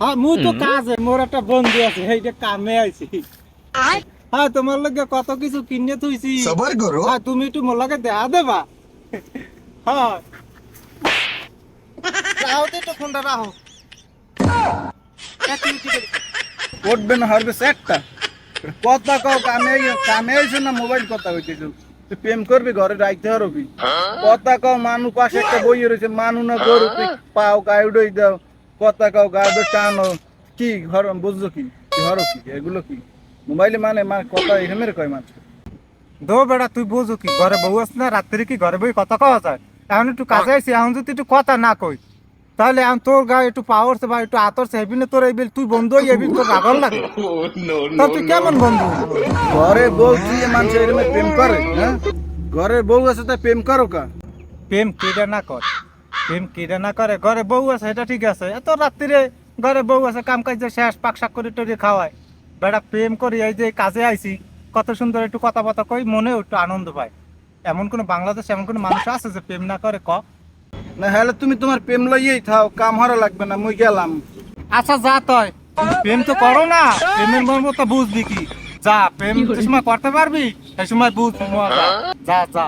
হ্যাঁ মুই তো কাজে মোর একটা বন্ধু আছে এইটা কামে আইছি। হ্যাঁ তোমার লগে কত কিছু কিনে থইছি। সবার করো। হ্যাঁ তুমি একটু মোর লগে দেয়া দেবা। হ্যাঁ রাহো তো একটু ফোনটা রাহো। এক মিনিট করে। উঠবে না হারবে একটা কথা কও কামে কামে আইছো না মোবাইল কথা হইতেছো তুই প্রেম করবি ঘরে রাখতে পারবি কথা কও মানু পাশে একটা বই রয়েছে মানু না গরু তুই পাও গায়ে উড়াই দাও কথা কও গায়ে টানো কি ঘর বুঝছো কি ঘর কি এগুলো কি মোবাইলে মানে কথা এখানে কয় মানুষ দো বেড়া তুই বুঝো কি ঘরে বউ আছে না রাত্রি কি ঘরে বই কথা কওয়া যায় এখন একটু কাজে আইছি এখন যদি একটু কথা না কই তাহলে এখন তোর গায়ে একটু পাওয়ারছে বা একটু আতরছে হেবি না তোর এই বিল তুই বন্ধু হয়ে এবি তোর রাগল লাগে তা তুই কেমন বন্ধু ঘরে বউ তুই মানুষ এরকম প্রেম করে হ্যাঁ ঘরে বউ আছে তাই প্রেম করো কা প্রেম কেডা না কর প্রেম কেডা না করে ঘরে বউ আছে এটা ঠিক আছে এত রাত্রিরে ঘরে বউ আছে কাম কাজ শেষ পাক শাক করে টরে খাওয়ায় বেটা প্রেম করি এই যে কাজে আইছি কত সুন্দর একটু কথা বার্তা কই মনে একটু আনন্দ পায় এমন কোন বাংলাদেশ এমন কোন মানুষ আছে যে প্রেম না করে ক না হলে তুমি তোমার প্রেম লইয়েই থাও কাম হারা লাগবে না মুই গেলাম আচ্ছা যা তয় প্রেম তো করো না প্রেমের মর্ম তো বুঝবি কি যা প্রেম যে সময় করতে পারবি সেই সময় বুঝ মজা। যা যা